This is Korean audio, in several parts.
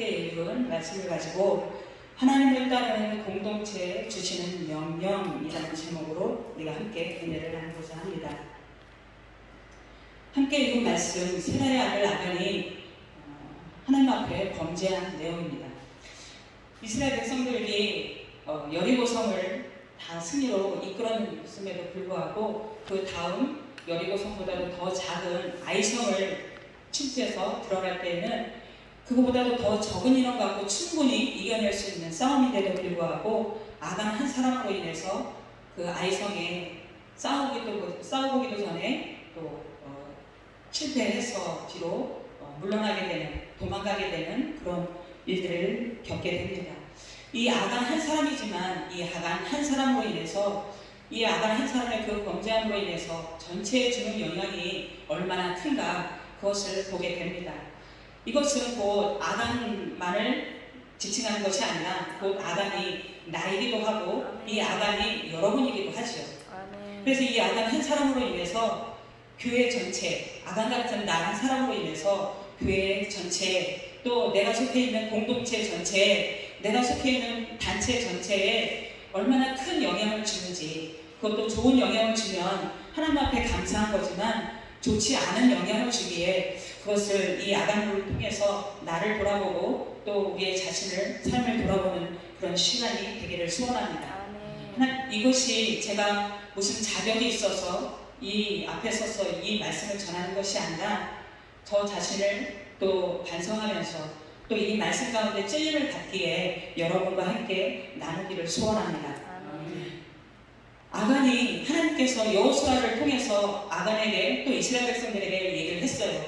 함께 읽은 말씀을 가지고 하나님을 따르는 공동체에 주시는 명령이라는 제목으로 우리가 함께 은혜를 나누고자 합니다. 함께 읽은 말씀, 세라의 아들 아간이 하나님 앞에 범죄한 내용입니다. 이스라엘 백성들이 여리고성을 다 승리로 이끌었음에도 불구하고 그 다음 여리고성보다도 더 작은 아이성을 침투해서 들어갈 때에는 그거보다도 더 적은 인원 갖고 충분히 이겨낼 수 있는 싸움인데도 불구하고 아간 한 사람으로 인해서 그 아이성에 싸우기도 전에 또 실패해서 뒤로 물러나게 되는, 도망가게 되는 그런 일들을 겪게 됩니다. 이 아간 한 사람이지만 이 아간 한 사람으로 인해서 이 아간 한 사람의 그 범죄함으로 인해서 전체에 주는 영향이 얼마나 큰가 그것을 보게 됩니다. 이것은 곧 아간만을 지칭하는 것이 아니라 곧 아간이 나이기도 하고 이 아간이 여러분이기도 하죠. 그래서 이 아간 한 사람으로 인해서 교회 전체, 아간 같은 나 한 사람으로 인해서 교회 전체, 또 내가 속해 있는 공동체 전체에, 내가 속해 있는 단체 전체에 얼마나 큰 영향을 주는지, 그것도 좋은 영향을 주면 하나님 앞에 감사한 거지만 좋지 않은 영향을 주기에 그것을 이 아간을 통해서 나를 돌아보고 또 우리의 자신을, 삶을 돌아보는 그런 시간이 되기를 소원합니다. 이것이 제가 무슨 자격이 있어서 이 앞에 서서 이 말씀을 전하는 것이 아니라 저 자신을 또 반성하면서 또 이 말씀 가운데 찔림을 받기에 여러분과 함께 나누기를 소원합니다. 아간이 하나님께서 여호수아를 통해서 아간에게 또 이스라엘 백성들에게 얘기를 했어요.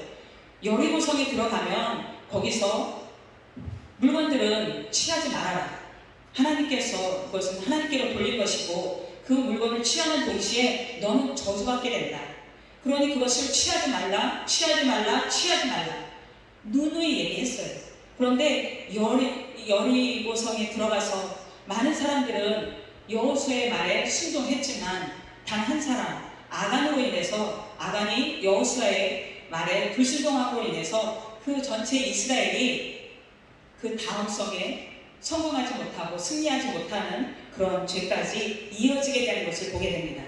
여리고성에 들어가면 거기서 물건들은 취하지 말아라. 하나님께서 그것은 하나님께로 돌릴 것이고 그 물건을 취하는 동시에 너는 저주받게 된다. 그러니 그것을 취하지 말라, 취하지 말라, 취하지 말라. 누누이 얘기했어요. 그런데 여리고성에 들어가서 많은 사람들은 여호수아의 말에 순종했지만 단 한 사람, 아간으로 인해서 아간이 여호수아의 말에 불순종함으로 인해서 그 전체 이스라엘이 그 다음 성에 성공하지 못하고 승리하지 못하는 그런 죄까지 이어지게 되는 것을 보게 됩니다.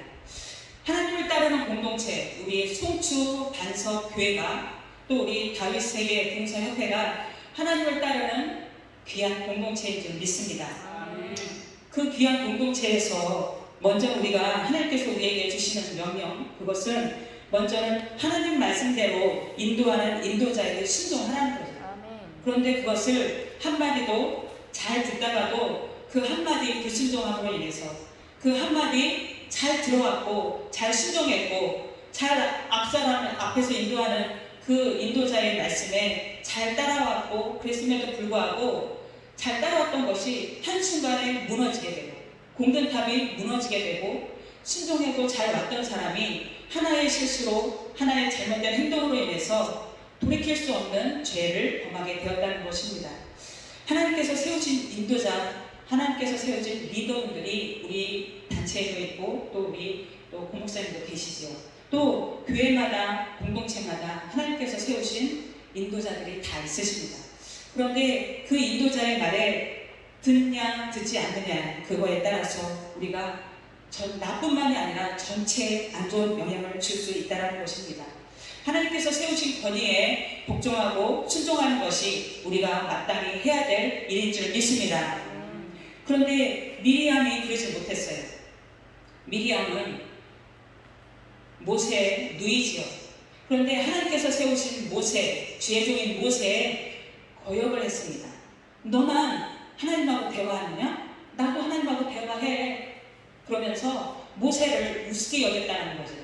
하나님을 따르는 공동체, 우리 송추 반석 교회가 또 우리 다윗 세계 봉사협회가 하나님을 따르는 귀한 공동체인 줄 믿습니다. 그 귀한 공동체에서 먼저 우리가 하나님께서 우리에게 주시는 명령, 그것은 먼저는 하나님 말씀대로 인도하는 인도자에게 순종하라는 거죠. 그런데 그것을 한마디도 잘 듣다가도 그 한마디 불순종함으로 인해서 그 한마디 잘 들어왔고 잘 순종했고 잘 앞에서 인도하는 그 인도자의 말씀에 잘 따라왔고 그랬음에도 불구하고 잘 따라왔던 것이 한순간에 무너지게 되고 공든탑이 무너지게 되고 순종해도 잘 왔던 사람이 하나의 실수로 하나의 잘못된 행동으로 인해서 돌이킬 수 없는 죄를 범하게 되었다는 것입니다. 하나님께서 세우신 인도자, 하나님께서 세우신 리더분들이 우리 단체에도 있고 또 우리 또 고목사님도 계시죠. 또 교회마다 공동체마다 하나님께서 세우신 인도자들이 다 있으십니다. 그런데 그 인도자의 말에 듣냐 듣지 않느냐 그거에 따라서 우리가 나뿐만이 아니라 전체에 안 좋은 영향을 줄 수 있다는 것입니다. 하나님께서 세우신 권위에 복종하고 순종하는 것이 우리가 마땅히 해야 될 일인 줄 믿습니다. 그런데 미리암이 그러지 못했어요. 미리암은 모세의 누이지요. 그런데 하나님께서 세우신 모세, 주의 종인 모세에 거역을 했습니다. 너만 하나님하고 대화하느냐? 나도 하나님하고 대화해. 그러면서 모세를 우습게 여겼다는 거죠.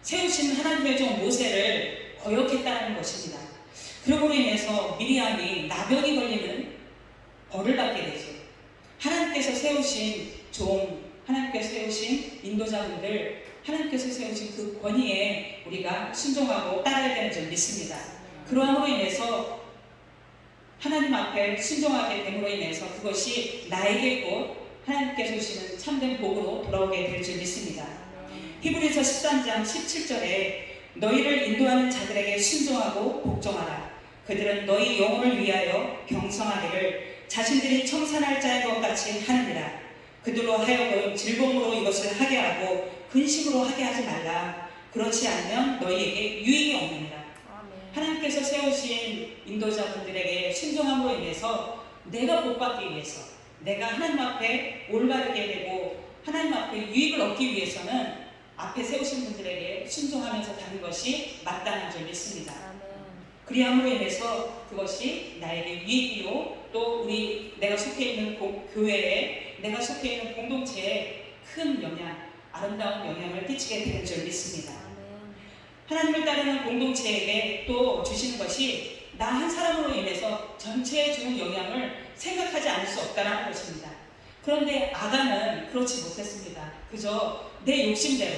세우신 하나님의 종 모세를 거역했다는 것입니다. 그러므로 인해서 미리암이 나병이 걸리는 벌을 받게 되죠. 하나님께서 세우신 종, 하나님께서 세우신 인도자분들, 하나님께서 세우신 그 권위에 우리가 순종하고 따라야 되는 줄 믿습니다. 그러함으로 인해서 하나님 앞에 순종하게 됨으로 인해서 그것이 나에게 곧 하나님께서 주시는 참된 복으로 돌아오게 될 줄 믿습니다. 히브리서 13장 17절에 너희를 인도하는 자들에게 순종하고 복종하라. 그들은 너희 영혼을 위하여 경성하기를 자신들이 청산할 자인 것 같이 하느니라. 그들로 하여금 즐거움으로 이것을 하게 하고 근심으로 하게 하지 말라. 그렇지 않으면 너희에게 유익이 없느니라. 하나님께서 세우신 인도자분들에게 순종함으로 인해서 내가 복받기 위해서, 내가 하나님 앞에 올바르게 되고 하나님 앞에 유익을 얻기 위해서는 앞에 세우신 분들에게 순종하면서 가는 것이 마땅한 줄 믿습니다. 그리함으로 인해서 그것이 나에게 유익이요, 또 내가 속해 있는 교회에, 내가 속해 있는 공동체에 큰 영향, 아름다운 영향을 끼치게 되는 줄 믿습니다. 하나님을 따르는 공동체에게 또 주시는 것이 나 한 사람으로 인해서 전체에 주는 영향을 생각하지 않을 수 없다는 것입니다. 그런데 아간은 그렇지 못했습니다. 그저 내 욕심대로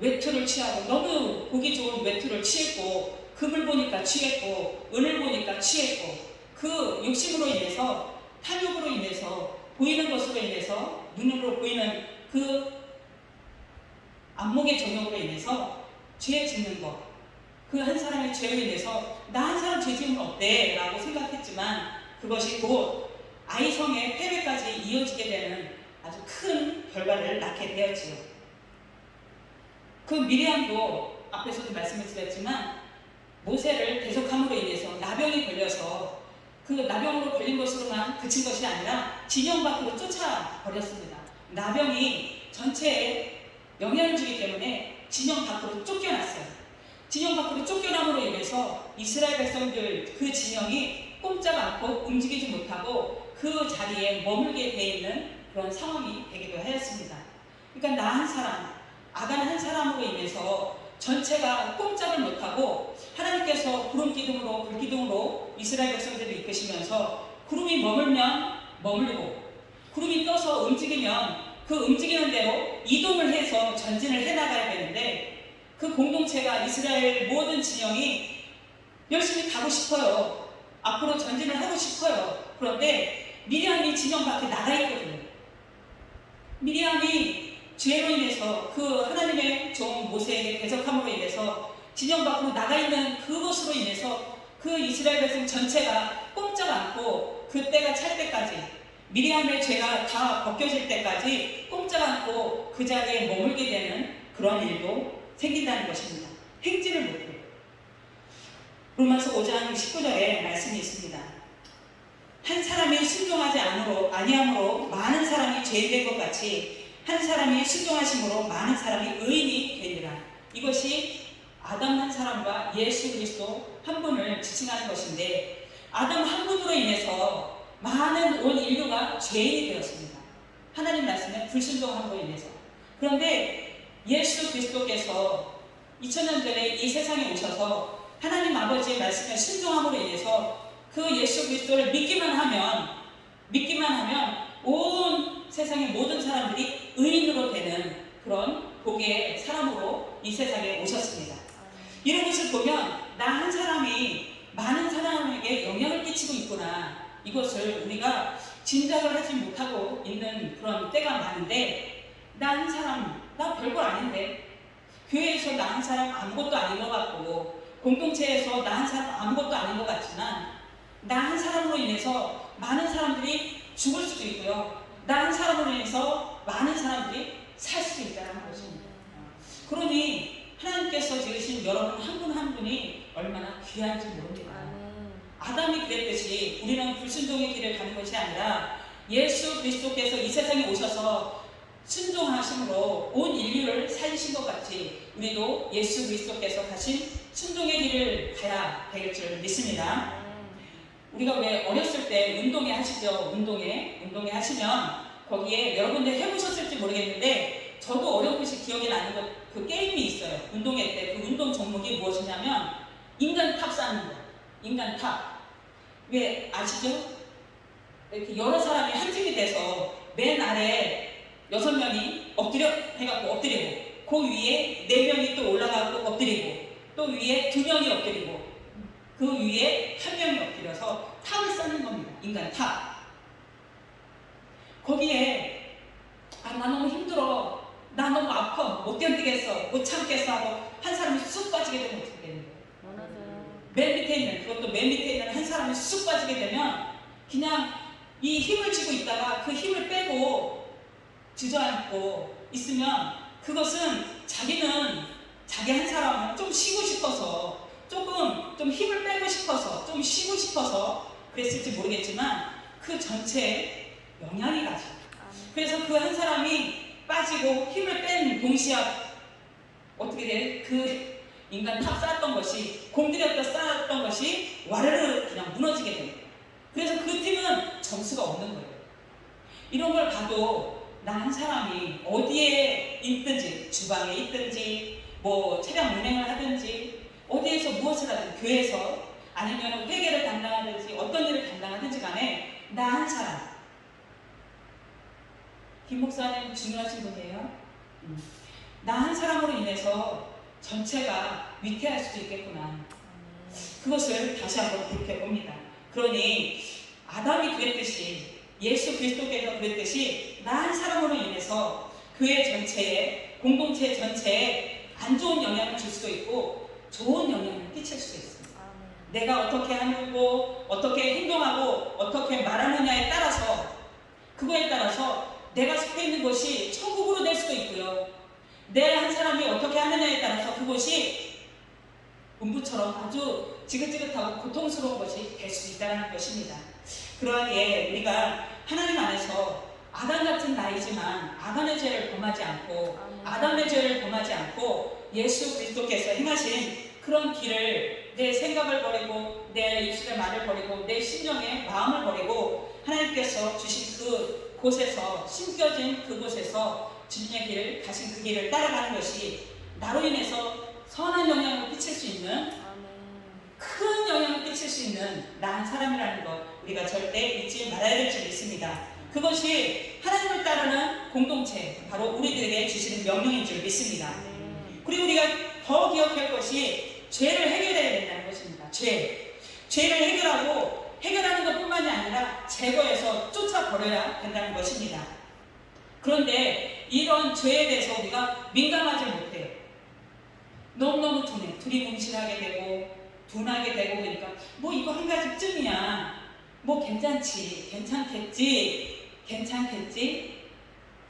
외투를 취하고, 너무 보기 좋은 외투를 취했고, 금을 보니까 취했고, 은을 보니까 취했고, 그 욕심으로 인해서, 탐욕으로 인해서, 보이는 것으로 인해서, 눈으로 보이는 그 안목의 정욕으로 인해서 죄 짓는 것, 그 한 사람의 죄로 인해서 나 한 사람 죄 지으면 어때? 라고 생각했지만 그것이 곧 아이성의 패배까지 이어지게 되는 아주 큰 결과를 낳게 되었지요. 그 미리암도 앞에서도 말씀을 드렸지만 모세를 대적함으로 인해서 나병이 걸려서 그 나병으로 걸린 것으로만 그친 것이 아니라 진영 밖으로 쫓아버렸습니다. 나병이 전체에 영향을 주기 때문에 진영 밖으로 쫓겨났어요. 진영 밖으로 쫓겨남으로 인해서 이스라엘 백성들 그 진영이 꼼짝 않고 움직이지 못하고 그 자리에 머물게 돼 있는 그런 상황이 되기도 하였습니다. 그러니까 나 한 사람, 아간 한 사람으로 인해서 전체가 꼼짝을 못하고 하나님께서 구름 기둥으로, 불 기둥으로 이스라엘 백성들을 이끄시면서 구름이 머물면 머물고, 구름이 떠서 움직이면 그 움직이는 대로 이동을 해서 전진을 해나가야 되는데, 그 공동체가, 이스라엘 모든 진영이 열심히 가고 싶어요. 앞으로 전진을 하고 싶어요. 그런데 미리암이 진영 밖에 나가 있거든요. 미리암이 죄로 인해서 그 하나님의 종 모세에게 대적함으로 인해서 진영 밖으로 나가 있는 그것으로 인해서 그 이스라엘 백성 전체가 꼼짝 않고 그때가 찰 때까지, 미리암의 죄가 다 벗겨질 때까지 꼼짝 않고 그 자리에 머물게 되는 그런 일도 생긴다는 것입니다. 행진을 못해요. 로마서 5장 19절에 말씀이 있습니다. 한 사람이 순종하지 아니함으로 많은 사람이 죄인된 것 같이 한 사람이 순종하심으로 많은 사람이 의인이 되리라. 이것이 아담 한 사람과 예수 그리스도 한 분을 지칭하는 것인데, 아담 한 분으로 인해서 많은 온 인류가 죄인이 되었습니다. 하나님 말씀에 불순종함으로 인해서. 그런데 예수 그리스도께서 2000년 전에 이 세상에 오셔서 하나님 아버지의 말씀에 순종함으로 인해서 그 예수 그리스도를 믿기만 하면 온 세상의 모든 사람들이 의인으로 되는 그런 복의 사람으로 이 세상에 오셨습니다. 이런 것을 보면 나 한 사람이 많은 사람에게 영향을 끼치고 있구나, 이것을 우리가 짐작을 하지 못하고 있는 그런 때가 많은데, 나 한 사람, 나 별거 아닌데, 교회에서 나 한 사람 아무것도 아닌 것 같고, 공동체에서 나 한 사람 아무것도 아닌 것 같지만, 나 한 사람으로 인해서 많은 사람들이 죽을 수도 있고요, 나 한 사람으로 인해서 많은 사람들이 살 수도 있다는 것입니다. 그러니 하나님께서 지으신 여러분 한 분 한 분이 얼마나 귀한지 모릅니다. 아담이 그랬듯이 우리는 불순종의 길을 가는 것이 아니라 예수 그리스도께서 이 세상에 오셔서 순종하심으로 온 인류를 살리신 것 같이 우리도 예수 그리스도께서 가신 순종의 길을 가야 될 줄 믿습니다. 우리가 왜 어렸을 때 운동회 하시죠? 운동회 하시면 거기에 여러분들 해보셨을지 모르겠는데, 저도 어렴풋이 기억이 나는 그 게임이 있어요. 운동회 때 그 운동 종목이 무엇이냐면 인간 탑 쌓는 거. 인간 탑. 왜 아시죠? 이렇게 여러 사람이 한 팀이 돼서 맨 아래 6명이 엎드려 해갖고 엎드리고, 그 위에 4명이 또 올라가고 엎드리고, 또 위에 2명이 엎드리고, 그 위에 1명이 엎드려서 탑을 쌓는 겁니다. 인간 탑. 거기에 나 너무 힘들어, 나 너무 아파, 못 견디겠어, 못 참겠어 하고 한 사람이 쑥 빠지게 되면 어떻게 되는 거예요? 맨 밑에 있는, 그것도 맨 밑에 있는 한 사람이 쑥 빠지게 되면 그냥 이 힘을 쥐고 있다가 그 힘을 빼고 주저앉고 있으면 그것은 자기 한 사람은 좀 쉬고 싶어서 조금 좀 힘을 빼고 싶어서 좀 쉬고 싶어서 그랬을지 모르겠지만 그 전체에 영향이 가죠. 그래서 그 한 사람이 빠지고 힘을 뺀 동시에 어떻게 돼? 그 인간 탑 쌓았던 것이 공들였다 쌓았던 것이 와르르 그냥 무너지게 됩니다. 그래서 그 팀은 점수가 없는 거예요. 이런 걸 봐도 나 한 사람이 어디에 있든지 주방에 있든지 뭐 차량 운행을 하든지 어디에서 무엇을 하든 교회에서 아니면 회계를 담당하든지 어떤 일을 담당하든지 간에 나 한 사람 김 목사님 중요하신 분이에요. 나 한 사람으로 인해서 전체가 위태할 수도 있겠구나. 그것을 다시 한번 돌이켜봅니다. 그러니 아담이 그랬듯이 예수 그리스도께서 그랬듯이 나 한 사람으로 인해서 교회 전체에 공동체 전체에 안 좋은 영향을 줄 수도 있고 좋은 영향을 끼칠 수도 있습니다. 내가 어떻게 하고 어떻게 행동하고 어떻게 말하느냐에 따라서 그거에 따라서 내가 속해 있는 것이 천국으로 될 수도 있고요. 내 한 사람이 어떻게 하느냐에 따라서 그것이 음부처럼 아주 지긋지긋하고 고통스러운 것이 될 수 있다는 것입니다. 그러하기에 우리가 하나님 안에서 아담 같은 나이지만 아담의 죄를 범하지 않고 아담의 죄를 범하지 않고 예수 그리스도께서 행하신 그런 길을 내 생각을 버리고 내 입술의 말을 버리고 내 심령의 마음을 버리고 하나님께서 주신 그 곳에서 심겨진 그곳에서 주님의 길을 가신 그 길을 따라가는 것이 나로 인해서 선한 영향을 끼칠 수 있는 큰 영향을 끼칠 수 있는 나 한 사람이라는 것 우리가 절대 잊지 말아야 될 줄 믿습니다. 그것이 하나님을 따르는 공동체 바로 우리들에게 주시는 명령인 줄 믿습니다. 그리고 우리가 더 기억할 것이 죄를 해결해야 된다는 것입니다. 죄를 해결하는 것뿐만이 아니라 제거해서 쫓아버려야 된다는 것입니다. 그런데 이런 죄에 대해서 우리가 민감하지 못해요. 너무너무 두리뭉실하게 되고 둔하게 되고 그러니까 뭐 이거 한 가지쯤이야 뭐 괜찮겠지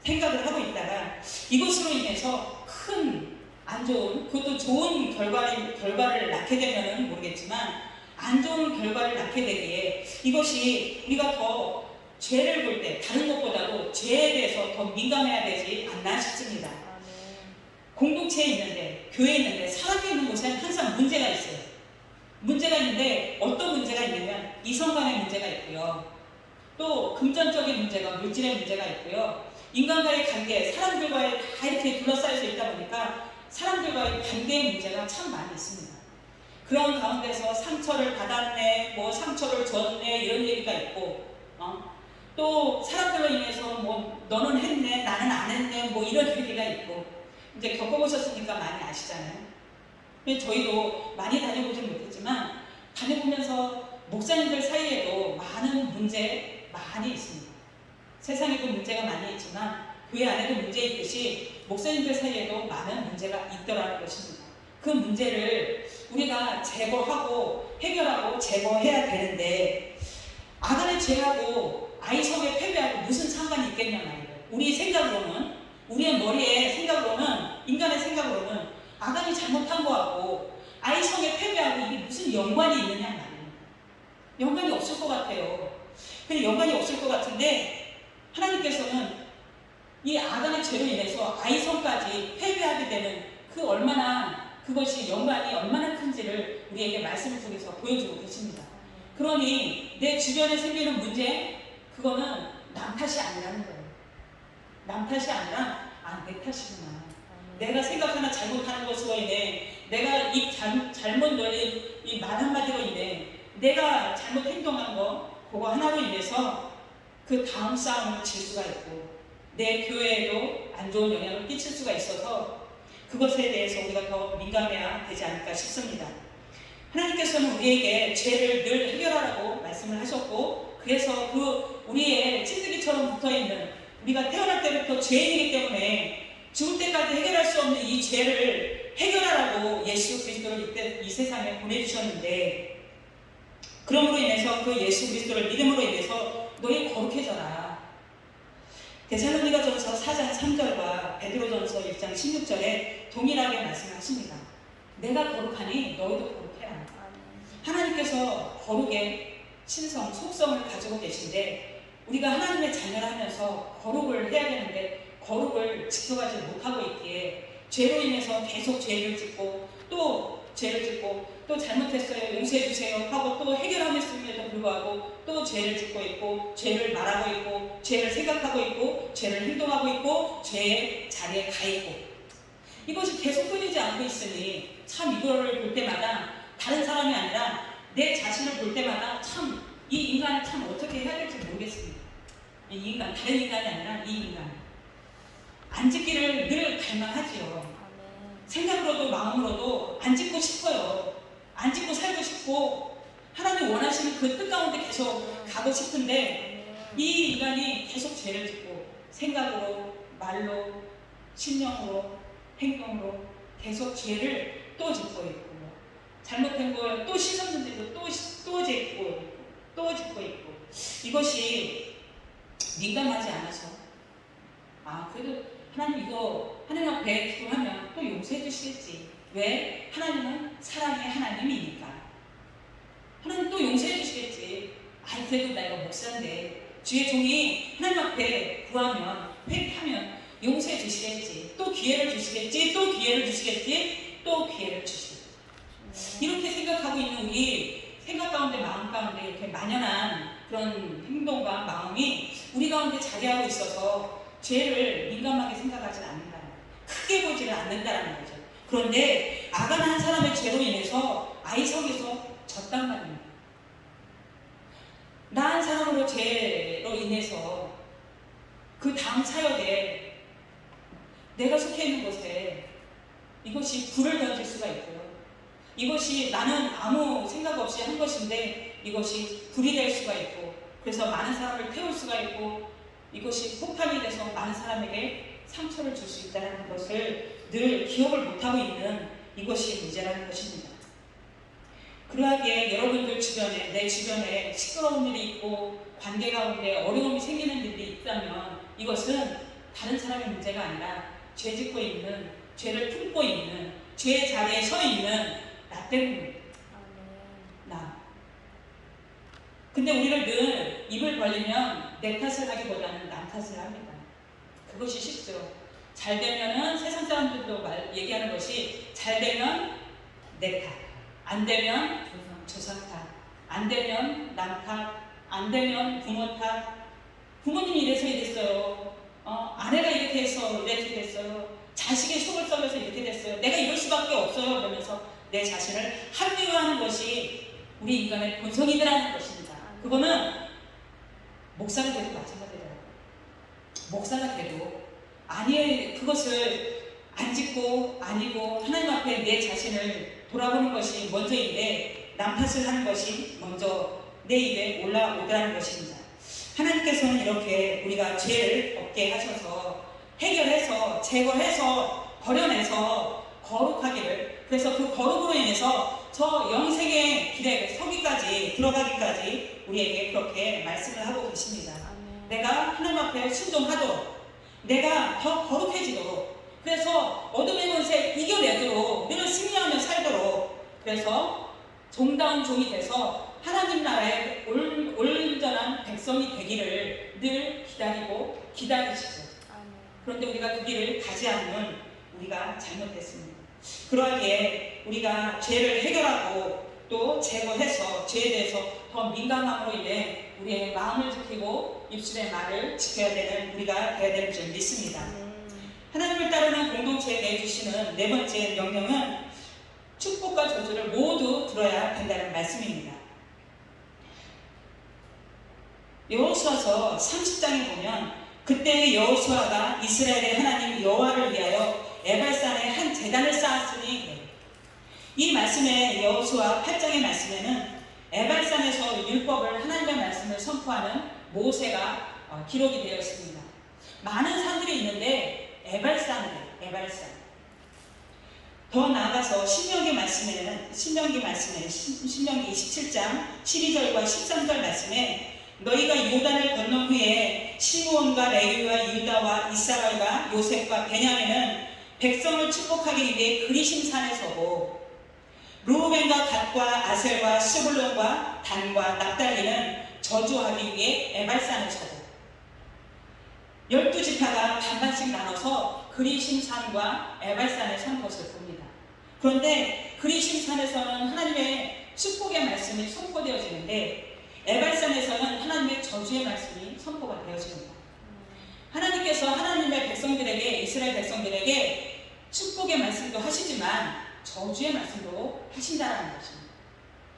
생각을 하고 있다가 이것으로 인해서 큰 안 좋은 그것도 좋은 결과를 낳게 되면은 모르겠지만 안 좋은 결과를 낳게 되기에 이것이 우리가 더 죄를 볼 때 다른 것보다도 죄에 대해서 더 민감해야 되지 않나 싶습니다. 공동체에 있는데 교회에 있는데 사람이 있는 곳에는 항상 문제가 있어요. 문제가 있는데 어떤 문제가 있냐면 이성 간의 문제가 있고요. 또 금전적인 문제가 물질의 문제가 있고요. 인간과의 관계, 사람들과의 다 이렇게 둘러싸여서 있다 보니까 사람들과의 관계의 문제가 참 많이 있습니다. 그런 가운데서 상처를 받았네, 뭐 상처를 줬네 이런 얘기가 있고 또 사람들로 인해서 뭐 너는 했네, 나는 안 했네 뭐 이런 얘기가 있고 이제 겪어보셨으니까 많이 아시잖아요. 근데 저희도 많이 다녀보진 못했지만 다녀보면서 목사님들 사이에도 많은 문제 많이 있습니다. 세상에도 문제가 많이 있지만 교회 안에도 문제 있듯이 목사님들 사이에도 많은 문제가 있더라는 것입니다. 그 문제를 우리가 제거하고 해결하고 제거해야 되는데 아담의 죄하고 아이성의 패배하고 무슨 상관이 있겠냐 말이에요. 우리 생각으로는 우리의 머리의 생각으로는 인간의 생각으로는 아담이 잘못한 거하고 아이성의 패배하고 이게 무슨 연관이 있느냐 말이에요. 연관이 없을 것 같아요. 근데 연관이 없을 것 같은데 하나님께서는 이 아담의 죄로 인해서 아이성까지 패배하게 되는 그 얼마나 그것이 연관이 얼마나 큰지를 우리에게 말씀을 통해서 보여주고 계십니다. 그러니 내 주변에 생기는 문제 그거는 남 탓이 아니라는 거예요. 남 탓이 아니라 내 탓이구나. 내가 생각하나 잘못하는 것으로 인해 내가 잘못 놀린 이 말 한마디로 인해 내가 잘못 행동한 거 그거 하나로 인해서 그 다음 싸움을 질 수가 있고 내 교회에도 안 좋은 영향을 끼칠 수가 있어서 그것에 대해서 우리가 더 민감해야 되지 않을까 싶습니다. 하나님께서는 우리에게 죄를 늘 해결하라고 말씀을 하셨고 그래서 그 우리의 찐득이처럼 붙어있는 우리가 태어날 때부터 죄인이기 때문에 죽을 때까지 해결할 수 없는 이 죄를 해결하라고 예수 그리스도를 이때 이 세상에 보내주셨는데, 그러므로 인해서 그 예수 그리스도를 믿음으로 인해서 너희 거룩해져라. 데살로니가전서 4장 3절과 베드로전서 1장 16절에 동일하게 말씀하십니다. 내가 거룩하니 너희도 거룩해라. 하나님께서 거룩의 신성, 속성을 가지고 계신데, 우리가 하나님의 자녀를 하면서 거룩을 해야 되는데 거룩을 지켜가지 못하고 있기에 죄로 인해서 계속 죄를 짓고 또 죄를 짓고 또 잘못했어요, 용서해 주세요 하고 또 해결하였음에도 불구하고 또 죄를 짓고 있고, 죄를 말하고 있고, 죄를 생각하고 있고, 죄를 행동하고 있고, 죄의 자리에 가 있고, 이것이 계속 끊이지 않고 있으니 참 이거를 볼 때마다 다른 사람이 아니라 내 자신을 볼 때마다 참 이 인간을 참 어떻게 해야 될지 모르겠습니다. 이 인간, 다른 인간이 아니라 이 인간. 안 짓기를 늘 갈망하지요. 생각으로도 마음으로도 안 짓고 싶어요. 안 짓고 살고 싶고 하나님 원하시는 그 뜻 가운데 계속 가고 싶은데, 이 인간이 계속 죄를 짓고 생각으로, 말로, 신념으로, 행동으로 계속 죄를 또 짓고 있고, 잘못된 걸 또 씻었는데도 또 짓고 있고, 또 짓고 있고, 이것이 민감하지 않아서 그래도 하나님 이거 하나님 앞에 기도하면 또 용서해 주시겠지. 왜? 하나님은 사랑의 하나님이니까. 하나님 또 용서해 주시겠지. 그래도 내가 목사인데 주의 종이 하나님 앞에 구하면, 회개하면 용서해 주시겠지. 또 기회를 주시겠지. 또 기회를 주시겠지. 또 기회를 주시겠지. 이렇게 생각하고 있는 우리 생각 가운데, 마음 가운데 이렇게 만연한 그런 행동과 마음이 우리 가운데 자리하고 있어서 죄를 민감하게 생각하지 않는다는 거예요. 크게 보지를 않는다는 거죠. 그런데 아간 한 사람의 죄로 인해서 아이성에서 졌단 말입니다. 나 한 사람으로 죄로 인해서 그 다음 사역에 내가 속해 있는 곳에 이것이 불을 던질 수가 있고요. 이것이 나는 아무 생각 없이 한 것인데 이것이 불이 될 수가 있고, 그래서 많은 사람을 태울 수가 있고, 이것이 폭탄이 돼서 많은 사람에게 상처를 줄 수 있다는 것을 늘 기억을 못하고 있는 이것이 문제라는 것입니다. 그러하기에 여러분들 주변에, 내 주변에 시끄러운 일이 있고 관계 가운데 어려움이 생기는 일이 있다면 이것은 다른 사람의 문제가 아니라 죄 짓고 있는, 죄를 품고 있는, 죄의 자리에 서 있는 나 때문입니다. 나. 근데 우리를 늘 입을 벌리면 내 탓을 하기보다는 남 탓을 합니다. 그것이 쉽죠. 잘 되면은 세상 사람들도 얘기하는 것이, 잘 되면 내 탓, 안 되면 조상 탓, 안 되면 남 탓, 안 되면 부모 탓. 부모님이 이래서 이랬어요. 아내가 이렇게 해서 이렇게 됐어요. 자식의 속을 썩여서 이렇게 됐어요. 내가 이럴 수밖에 없어요. 그러면서 내 자신을 합리화하는 것이 우리 인간의 본성이라는 것입니다. 그거는 목사가 돼도 마찬가지예요. 목사가 돼도 그것을 안 짓고 아니고 하나님 앞에 내 자신을 돌아보는 것이 먼저인데, 남 탓을 하는 것이 먼저 내 입에 올라오더라는 것입니다. 하나님께서는 이렇게 우리가 죄를 없게 하셔서 해결해서 제거해서 버려내서 거룩하기를, 그래서 그 거룩으로 인해서 저 영생의 길에 서기까지, 들어가기까지 우리에게 그렇게 말씀을 하고 계십니다. 내가 하나님 앞에 순종하도록, 내가 더 거룩해지도록, 그래서 어둠의 권세 이겨내도록, 늘 승리하며 살도록, 그래서 종다운 종이 돼서 하나님 나라의 온전한 백성이 되기를 늘 기다리시죠. 그런데 우리가 그 길을 가지 않으면 우리가 잘못됐습니다. 그러기에 우리가 죄를 해결하고 또 제거해서 죄에 대해서 더 민감함으로 인해 우리의 마음을 지키고 입술의 말을 지켜야 되는 우리가 되어야 되는 줄 믿습니다. 하나님을 따르는 공동체에 내주시는 네 번째 명령은 축복과 저주를 모두 들어야 된다는 말씀입니다. 여호수아서 30장에 보면, 그때 여호수아가 이스라엘의 하나님 여호와를 위하여 에발산에 한 제단을 쌓았으니, 이 말씀에 여호수아 8장의 말씀에는 에발산에서 율법을, 하나님의 말씀을 선포하는 모세가 기록이 되어 있습니다. 많은 산들이 있는데 에발산. 더 나아가서 신명기 말씀에 신명기 27장 12절과 13절 말씀에 너희가 요단을 건넌 후에 시므온과 레위와 유다와 이스라엘과 요셉과 베냐민은 백성을 축복하기 위해 그리심 산에 서고 루벤과 갓과 아셀과 스불론과 단과 납달리는 저주하기 위해 에발산에 서고 12지파가 반반씩 나눠서 그리심산과 에발산에 선 것을 봅니다. 그런데 그리심산에서는 하나님의 축복의 말씀이 선포되어지는데 에발산에서는 하나님의 저주의 말씀이 선포가 되어집니다. 하나님께서 하나님의 백성들에게, 이스라엘 백성들에게 축복의 말씀도 하시지만 저주의 말씀도 하신다는 것입니다.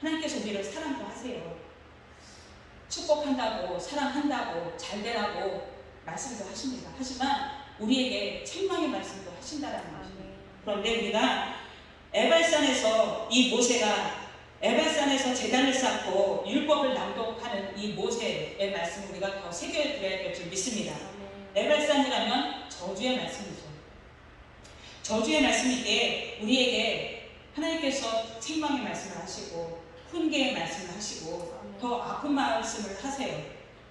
하나님께서 우리를 사랑도 하세요. 축복한다고, 사랑한다고, 잘되라고 말씀도 하십니다. 하지만 우리에게 책망의 말씀도 하신다는 것입니다. 그런데 우리가 에발산에서 이 모세가 에발산에서 제단을 쌓고 율법을 낭독하는 이 모세의 말씀을 우리가 더 새겨드려야 될 줄 믿습니다. 에발산이라면 저주의 말씀이죠. 저주의 말씀이기에 우리에게 하나님께서 책망의 말씀을 하시고 훈계의 말씀을 하시고 더 아픈 말씀을 하세요.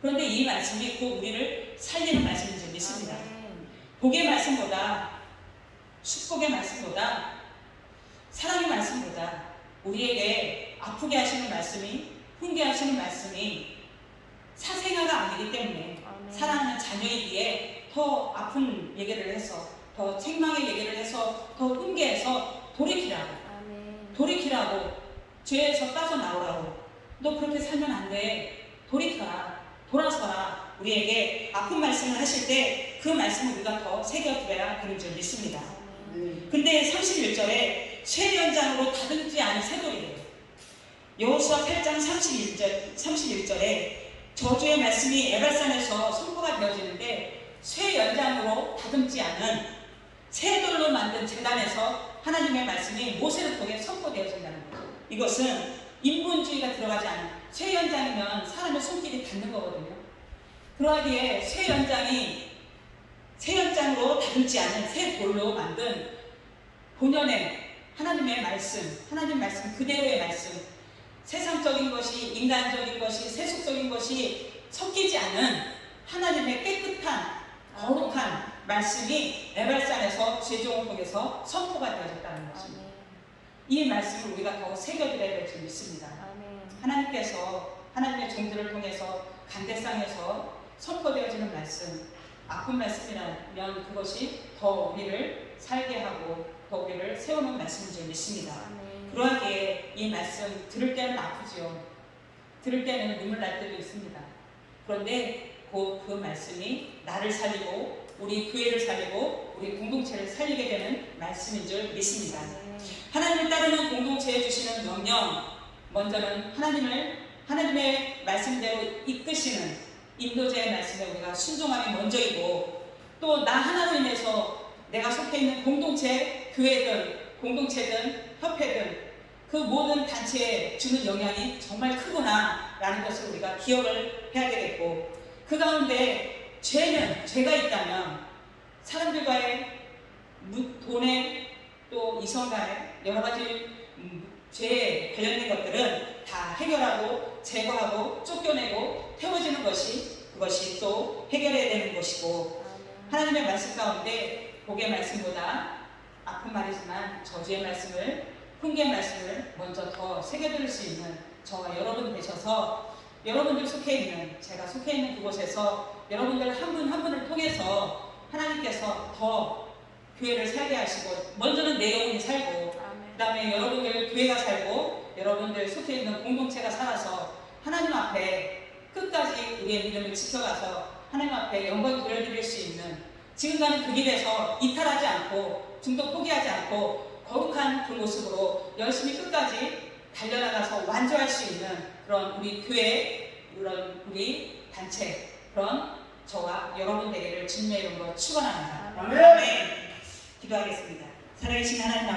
그런데 이 말씀이 곧 우리를 살리는 말씀인 줄 믿습니다. 복의 말씀보다, 축복의 말씀보다, 사랑의 말씀보다 우리에게 아프게 하시는 말씀이, 훈계하시는 말씀이 사생아가 아니기 때문에 사랑하는 자녀이기에 더 아픈 얘기를 해서, 더 책망의 얘기를 해서, 더 훈계해서 돌이키라고, 죄에서 빠져나오라고, 너 그렇게 살면 안 돼, 돌이켜라, 돌아서라, 우리에게 아픈 말씀을 하실 때 그 말씀을 우리가 더 새겨드려야 되는 줄 믿습니다. 근데 31절에 쇠 연장으로 다듬지 않은 쇠돌이래요. 여호수아 8장 31절에 저주의 말씀이 에발산에서 선포가 되어지는데 쇠 연장으로 다듬지 않은 쇠돌로 만든 제단에서 하나님의 말씀이 모세를 통해 선포되어진다는 거죠. 이것은 인본주의가 들어가지 않은, 쇠 연장이면 사람의 손길이 닿는 거거든요. 그러하기에 쇠 연장으로 다듬지 않은 쇠 돌로 만든 본연의 하나님의 말씀, 하나님 말씀 그대로의 말씀, 세상적인 것이, 인간적인 것이, 세속적인 것이 섞이지 않은 하나님의 깨끗한, 거룩한 말씀이 에발산에서 제종을 통해서 선포가 되어졌다는 것입니다. 이 말씀을 우리가 더 새겨드려야 될 줄 믿습니다. 하나님께서 하나님의 종들을 통해서 간대상에서 선포되어지는 말씀, 아픈 말씀이라면 그것이 더 우리를 살게 하고 더 우리를 세우는 말씀인 줄 믿습니다. 그러하기에 이 말씀 들을 때는 아프지요. 들을 때는 눈물 날 때도 있습니다. 그런데 곧 그 말씀이 나를 살리고 우리 교회를 살리고 우리 공동체를 살리게 되는 말씀인 줄 믿습니다. 하나님을 따르는 공동체에 주시는 명령, 먼저는 하나님의 말씀대로 이끄시는 인도자의 말씀에 우리가 순종함이 먼저이고, 또 나 하나로 인해서 내가 속해 있는 공동체, 교회든 공동체든 협회든 그 모든 단체에 주는 영향이 정말 크구나 라는 것을 우리가 기억을 해야 되겠고, 그 가운데 죄가 있다면 사람들과의 돈에 또 이성 간에 여러 가지 죄에 관련된 것들은 다 해결하고 제거하고 쫓겨내고 태워지는 그것이 또 해결해야 되는 것이고, 하나님의 말씀 가운데 복의 말씀보다 아픈 말이지만 저주의 말씀을, 훈계의 말씀을 먼저 더 새겨들을 수 있는 저와 여러분 되셔서, 여러분들 속해 있는, 제가 속해 있는 그곳에서 여러분들 한 분 한 분을 통해서 하나님께서 더 교회를 살게 하시고, 먼저는 내 영혼이 살고 그 다음에 여러분들 교회가 살고 여러분들 속해 있는 공동체가 살아서 하나님 앞에 끝까지 우리의 믿음을 지켜가서 하나님 앞에 영광을 돌려드릴 수 있는, 지금 가는 그 길에서 이탈하지 않고 중도 포기하지 않고 거룩한 그 모습으로 열심히 끝까지 달려나가서 완주할 수 있는 그런 우리 교회, 그런 우리 단체, 그런 저와 여러분 되기를 주님의 이름으로 축원합니다. 아멘. 기도하겠습니다. 살아계신 하나님